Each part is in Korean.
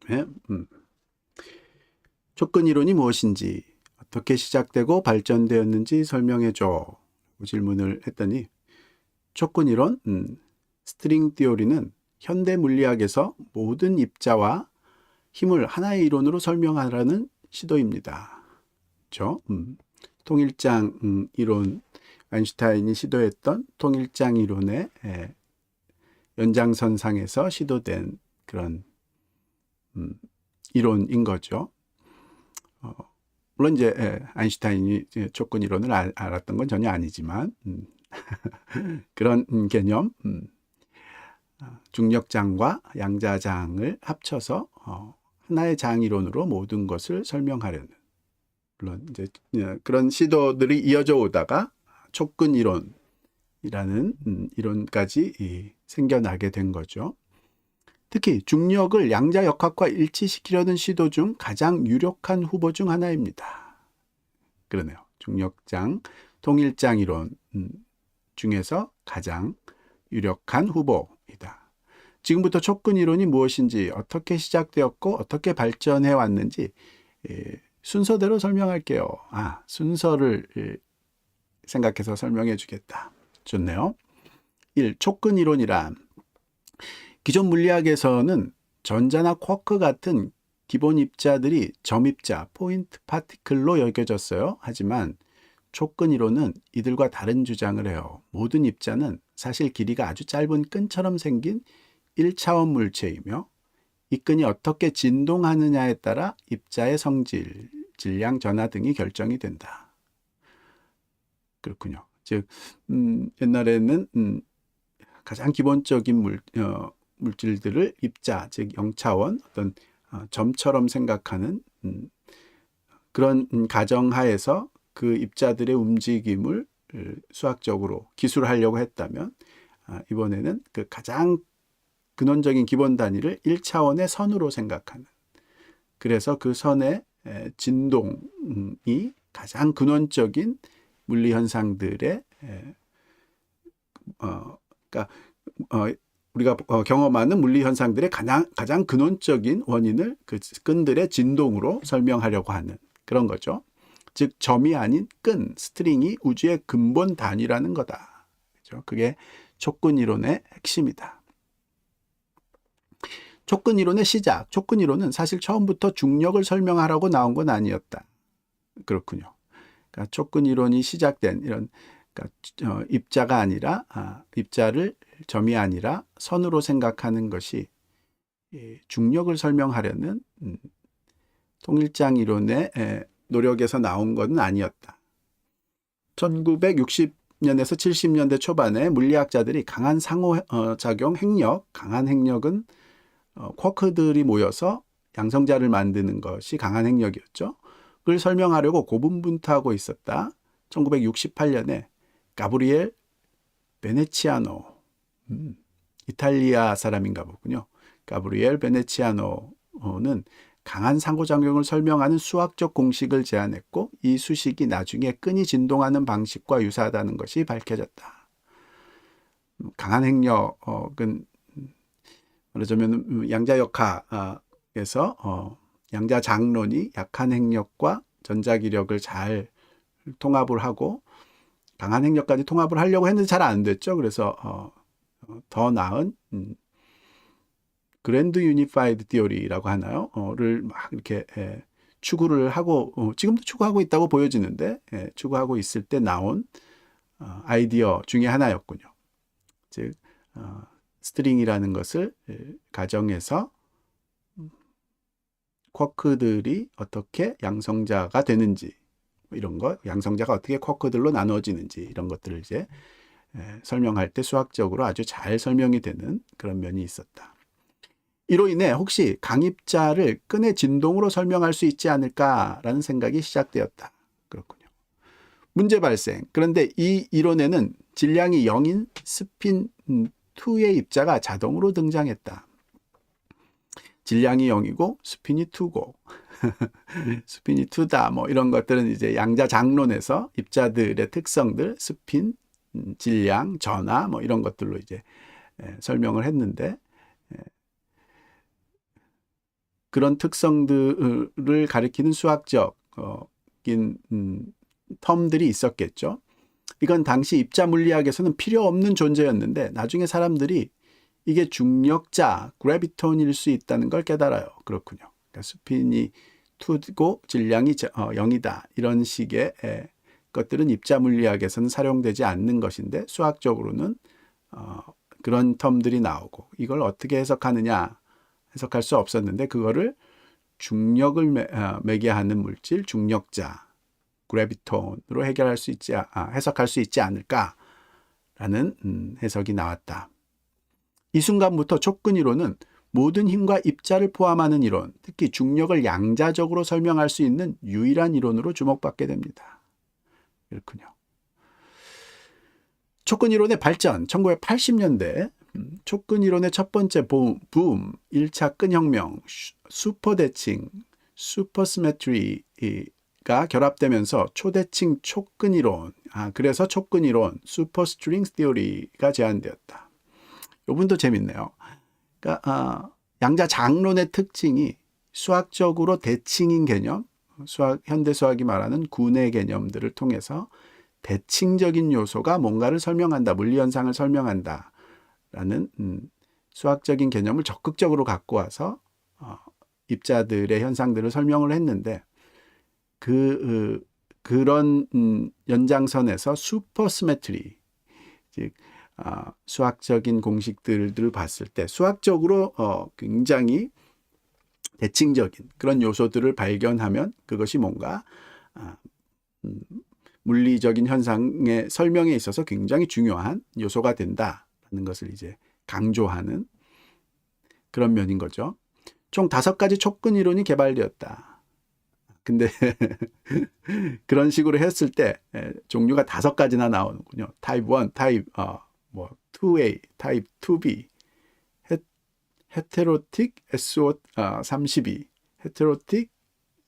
다음에 촉근 이론이 무엇인지, 어떻게 시작되고 발전되었는지 설명해줘 질문을 했더니, 촉근 이론, 스트링 티오리는 현대 물리학에서 모든 입자와 힘을 하나의 이론으로 설명하라는 시도입니다. 그렇죠? 통일장 이론, 아인슈타인이 시도했던 통일장 이론의 연장선상에서 시도된 그런 이론인 거죠. 물론 이제 아인슈타인이 촉근 이론을 알았던 건 전혀 아니지만 그런 개념, 중력장과 양자장을 합쳐서 하나의 장 이론으로 모든 것을 설명하려는, 물론 이제 그런 시도들이 이어져 오다가 촉근 이론이라는 이론까지 생겨나게 된 거죠. 특히 중력을 양자역학과 일치시키려는 시도 중 가장 유력한 후보 중 하나입니다. 그러네요. 중력장, 통일장 이론 중에서 가장 유력한 후보이다. 지금부터 촉근 이론이 무엇인지, 어떻게 시작되었고 어떻게 발전해 왔는지 순서대로 설명할게요. 순서를 생각해서 설명해 주겠다. 좋네요. 1. 촉근 이론이란, 기존 물리학에서는 전자나 쿼크 같은 기본 입자들이 점입자, 포인트 파티클로 여겨졌어요. 하지만 촉근 이론은 이들과 다른 주장을 해요. 모든 입자는 사실 길이가 아주 짧은 끈처럼 생긴 1차원 물체이며, 이 끈이 어떻게 진동하느냐에 따라 입자의 성질, 질량, 전하 등이 결정이 된다. 그렇군요. 즉 옛날에는 가장 기본적인 물질들을 입자, 즉 0차원 어떤 점처럼 생각하는 그런 가정하에서 그 입자들의 움직임을 수학적으로 기술하려고 했다면, 이번에는 그 가장 근원적인 기본 단위를 1차원의 선으로 생각하는, 그래서 그 선의 진동이 가장 근원적인 물리 현상들의 그러니까 우리가 경험하는 물리 현상들의 가장 근원적인 원인을 그 끈들의 진동으로 설명하려고 하는 그런 거죠. 즉 점이 아닌 끈, 스트링이 우주의 근본 단위라는 거다. 그렇죠? 그게 촉근 이론의 핵심이다. 촉근 이론의 시작. 촉근 이론은 사실 처음부터 중력을 설명하라고 나온 건 아니었다. 그렇군요. 그러니까 촉근 이론이 시작된 이런, 그러니까 입자가 아니라 입자를 점이 아니라 선으로 생각하는 것이 중력을 설명하려는 통일장 이론의 노력에서 나온 것은 아니었다. 1960년에서 70년대 초반에 물리학자들이 강한 상호작용 핵력, 강한 핵력은 쿼크들이 모여서 양성자를 만드는 것이 강한 핵력이었죠. 그걸 설명하려고 고분분투하고 있었다. 1968년에 가브리엘 베네치아노, 이탈리아 사람인가 보군요. 가브리엘 베네치아노는 강한 상호작용을 설명하는 수학적 공식을 제안했고, 이 수식이 나중에 끈이 진동하는 방식과 유사하다는 것이 밝혀졌다. 강한 핵력은 말하자면 양자역학에서 양자장론이 약한 핵력과 전자기력을 잘 통합을 하고 강한 핵력까지 통합을 하려고 했는데 잘 안 됐죠. 그래서 더 나은 그랜드 유니파이드 티오리라고 하나요? 를 막 이렇게 추구를 하고 지금도 추구하고 있다고 보여지는데, 추구하고 있을 때 나온 아이디어 중에 하나였군요. 즉 스트링이라는 것을 가정해서 쿼크들이 어떻게 양성자가 되는지, 이런 것, 양성자가 어떻게 쿼크들로 나눠지는지, 이런 것들을 이제 설명할 때 수학적으로 아주 잘 설명이 되는 그런 면이 있었다. 이로 인해 혹시 강입자를 끈의 진동으로 설명할 수 있지 않을까라는 생각이 시작되었다. 그렇군요. 문제 발생. 그런데 이 이론에는 질량이 0인 스핀 2의 입자가 자동으로 등장했다. 질량이 0이고 스핀이 2고 스핀이 2다 뭐 이런 것들은 이제 양자장론에서 입자들의 특성들, 스핀, 질량, 전하 뭐 이런 것들로 이제 설명을 했는데, 그런 특성들을 가리키는 수학적인 텀들이 있었겠죠. 이건 당시 입자 물리학에서는 필요 없는 존재였는데 나중에 사람들이 이게 중력자, 그래비톤일 수 있다는 걸 깨달아요. 그렇군요. 그러니까 스핀이 2고 질량이 0이다. 이런 식의 것들은 입자 물리학에서는 사용되지 않는 것인데 수학적으로는 그런 텀들이 나오고 이걸 어떻게 해석하느냐 해석할 수 없었는데 그거를 중력을 매개하는 물질, 중력자, 그래비톤으로 해석할 수 있지 않을까라는 해석이 나왔다. 이 순간부터 촉근 이론은 모든 힘과 입자를 포함하는 이론, 특히 중력을 양자적으로 설명할 수 있는 유일한 이론으로 주목받게 됩니다. 그렇군요. 촉근 이론의 발전, 1980년대 촉근 이론의 첫 번째 붐, 1차 끈혁명, 슈퍼대칭, 슈퍼시메트리가 결합되면서 초대칭 촉근 이론, 그래서 촉근 이론, 슈퍼스트링 시어리가 제안되었다. 이분도 재밌네요. 그러니까 양자 장론의 특징이 수학적으로 대칭인 개념, 현대 수학이 말하는 군의 개념들을 통해서 대칭적인 요소가 뭔가를 설명한다, 물리현상을 설명한다 라는 수학적인 개념을 적극적으로 갖고 와서 입자들의 현상들을 설명을 했는데 그런 연장선에서 슈퍼시메트리, 즉 수학적인 공식들을 봤을 때 수학적으로 굉장히 대칭적인 그런 요소들을 발견하면 그것이 뭔가 물리적인 현상의 설명에 있어서 굉장히 중요한 요소가 된다는 것을 이제 강조하는 그런 면인 거죠. 총 5가지 촉근 이론이 개발되었다. 근데 그런 식으로 했을 때 종류가 5가지나 나오는군요. 타입 1, 타입 2A, 타입 2B, 헤테로틱 SO32, 헤테로틱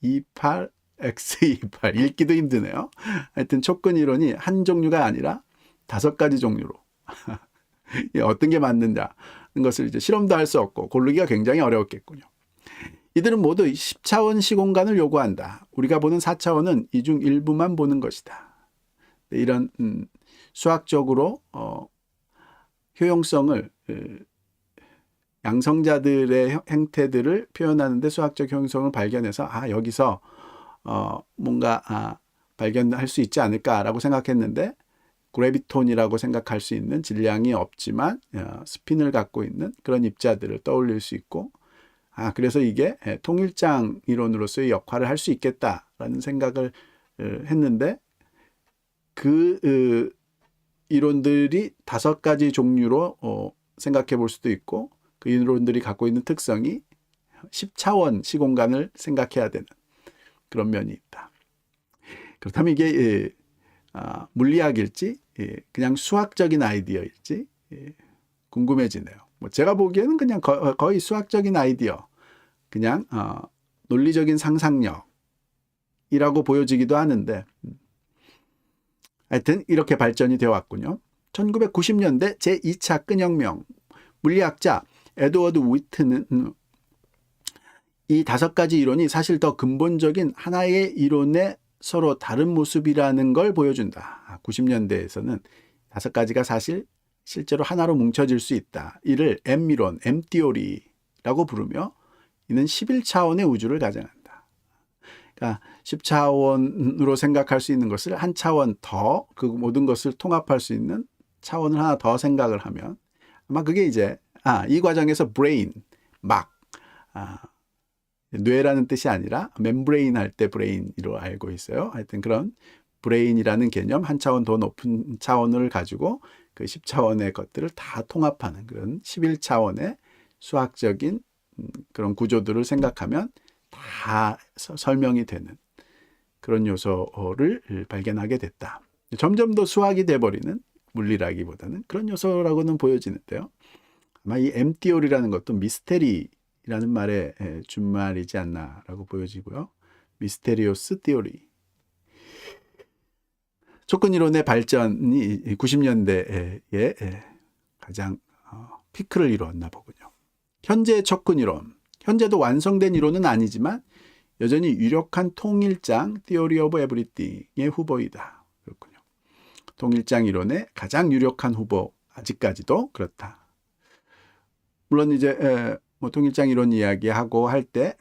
28, X28. 읽기도 힘드네요. 하여튼 촉근 이론이 한 종류가 아니라 5가지 종류로 어떤 게 맞는다는 것을 이제 실험도 할 수 없고 고르기가 굉장히 어려웠겠군요. 이들은 모두 10차원 시공간을 요구한다. 우리가 보는 4차원은 이 중 일부만 보는 것이다. 이런 수학적으로 효용성을 양성자들의 행태들을 표현하는데 수학적 효용성을 발견해서 여기서 뭔가 발견할 수 있지 않을까라고 생각했는데 그래비톤이라고 생각할 수 있는 질량이 없지만 스핀을 갖고 있는 그런 입자들을 떠올릴 수 있고 그래서 이게 통일장 이론으로서의 역할을 할 수 있겠다라는 생각을 했는데 그 이론들이 5가지 종류로 생각해 볼 수도 있고 그 이론들이 갖고 있는 특성이 10차원 시공간을 생각해야 되는 그런 면이 있다. 그렇다면 이게 물리학일지 그냥 수학적인 아이디어일지 궁금해지네요. 제가 보기에는 그냥 거의 수학적인 아이디어, 그냥 논리적인 상상력이라고 보여지기도 하는데 하여튼 이렇게 발전이 되어 왔군요. 1990년대 제2차 끈혁명, 물리학자 에드워드 위트는 이 5가지 이론이 사실 더 근본적인 하나의 이론의 서로 다른 모습이라는 걸 보여준다. 90년대에서는 5가지가 사실 실제로 하나로 뭉쳐질 수 있다. 이를 M이론, M티오리라고 부르며 이는 11차원의 우주를 가정한다. 그러니까 10차원으로 생각할 수 있는 것을 한 차원 더, 그 모든 것을 통합할 수 있는 차원을 하나 더 생각을 하면 아마 그게 이제 이 과정에서 브레인, 뇌라는 뜻이 아니라 멤브레인 할 때 브레인으로 알고 있어요. 하여튼 그런 브레인이라는 개념, 한 차원 더 높은 차원을 가지고 그 10차원의 것들을 다 통합하는 그런 11차원의 수학적인 그런 구조들을 생각하면 다 설명이 되는 그런 요소를 발견하게 됐다. 점점 더 수학이 돼버리는 물리라기보다는 그런 요소라고는 보여지는데요. 아마 이 M티오리라는 것도 미스테리라는 말의 준말이지 않나라고 보여지고요. 미스테리오스 티오리. 촉근 이론의 발전이 90년대에 가장 피크를 이루었나 보군요. 현재의 촉근 이론, 현재도 완성된 이론은 아니지만 여전히 유력한 통일장 Theory of Everything의 후보이다. 그렇군요. 통일장 이론의 가장 유력한 후보, 아직까지도 그렇다. 물론 이제 뭐 통일장 이론 이야기하고 할 때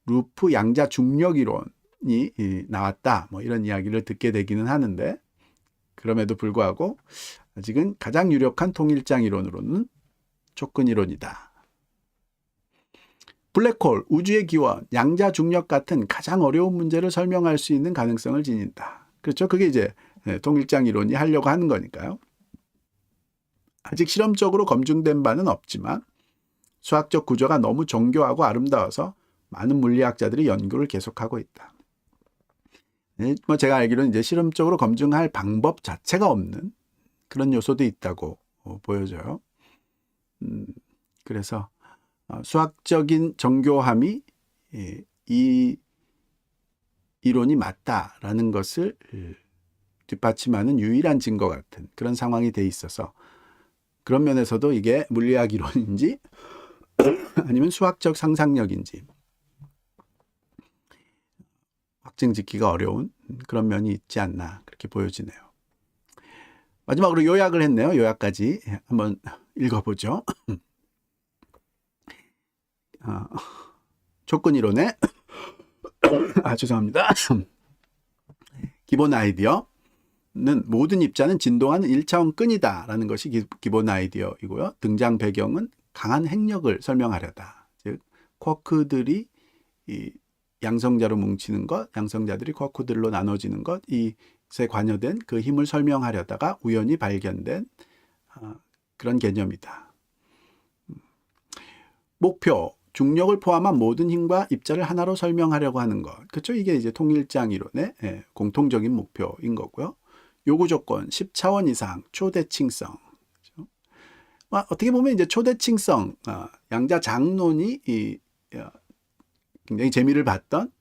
루프 양자 중력 이론이 나왔다, 뭐 이런 이야기를 듣게 되기는 하는데, 그럼에도 불구하고 아직은 가장 유력한 통일장 이론으로는 촉근 이론이다. 블랙홀, 우주의 기원, 양자 중력 같은 가장 어려운 문제를 설명할 수 있는 가능성을 지닌다. 그렇죠? 그게 이제 통일장 이론이 하려고 하는 거니까요. 아직 실험적으로 검증된 바는 없지만 수학적 구조가 너무 정교하고 아름다워서 많은 물리학자들이 연구를 계속하고 있다. 뭐 제가 알기로는 이제 실험적으로 검증할 방법 자체가 없는 그런 요소도 있다고 보여져요. 그래서 수학적인 정교함이 이 이론이 맞다라는 것을 뒷받침하는 유일한 증거 같은 그런 상황이 돼 있어서, 그런 면에서도 이게 물리학 이론인지 아니면 수학적 상상력인지 확증짓기가 어려운 그런 면이 있지 않나, 그렇게 보여지네요. 마지막으로 요약을 했네요. 요약까지 한번 읽어보죠. 촉근 이론의 죄송합니다. 기본 아이디어는 모든 입자는 진동하는 1차원 끈이다 라는 것이 기본 아이디어이고요. 등장 배경은 강한 핵력을 설명하려다. 즉 쿼크들이 이 양성자로 뭉치는 것, 양성자들이 쿼크들로 나눠지는 것, 이에 관여된 그 힘을 설명하려다가 우연히 발견된 그런 개념이다. 목표, 중력을 포함한 모든 힘과 입자를 하나로 설명하려고 하는 것. 그렇죠? 이게 이제 통일장 이론의 공통적인 목표인 거고요. 요구 조건, 10차원 이상, 초대칭성. 그렇죠? 어떻게 보면 이제 초대칭성, 양자 장론이 굉장히 재미를 봤던,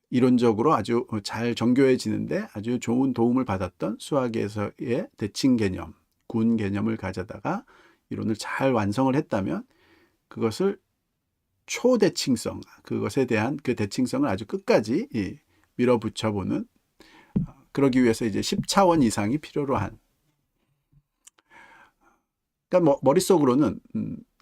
이론적으로 아주 잘 정교해지는데 아주 좋은 도움을 받았던 수학에서의 대칭 개념, 군 개념을 가져다가 이론을 잘 완성을 했다면 그것을 초대칭성, 그것에 대한 그 대칭성을 아주 끝까지 밀어붙여보는, 그러기 위해서 이제 10차원 이상이 필요로 한. 그러니까 머릿속으로는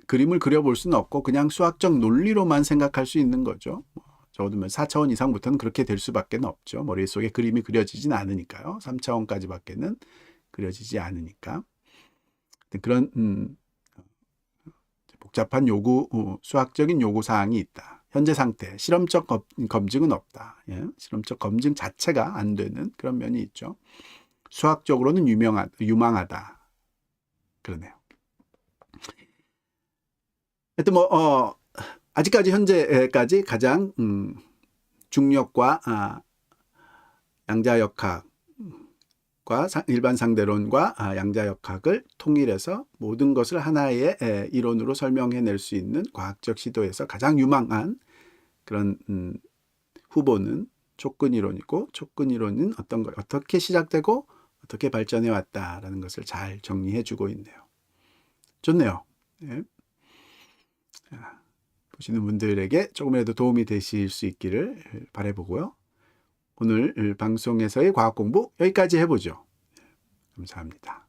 그림을 그려볼 수는 없고 그냥 수학적 논리로만 생각할 수 있는 거죠. 적어도 4차원 이상부터는 그렇게 될 수밖에 없죠. 머릿속에 그림이 그려지진 않으니까요. 3차원까지밖에는 그려지지 않으니까. 그런 복잡한 수학적인 요구사항이 있다. 현재 상태, 실험적 검증은 없다. 실험적 검증 자체가 안 되는 그런 면이 있죠. 수학적으로는 유망하다. 그러네요. 하여튼 아직까지 현재까지 가장 중력과 양자역학, 일반 상대론과 양자역학을 통일해서 모든 것을 하나의 이론으로 설명해낼 수 있는 과학적 시도에서 가장 유망한 그런 후보는 촉근 이론이고, 촉근 이론은 어떻게 시작되고 어떻게 발전해 왔다라는 것을 잘 정리해주고 있네요. 좋네요. 보시는 분들에게 조금이라도 도움이 되실 수 있기를 바라보고요. 오늘 방송에서의 과학 공부 여기까지 해보죠. 감사합니다.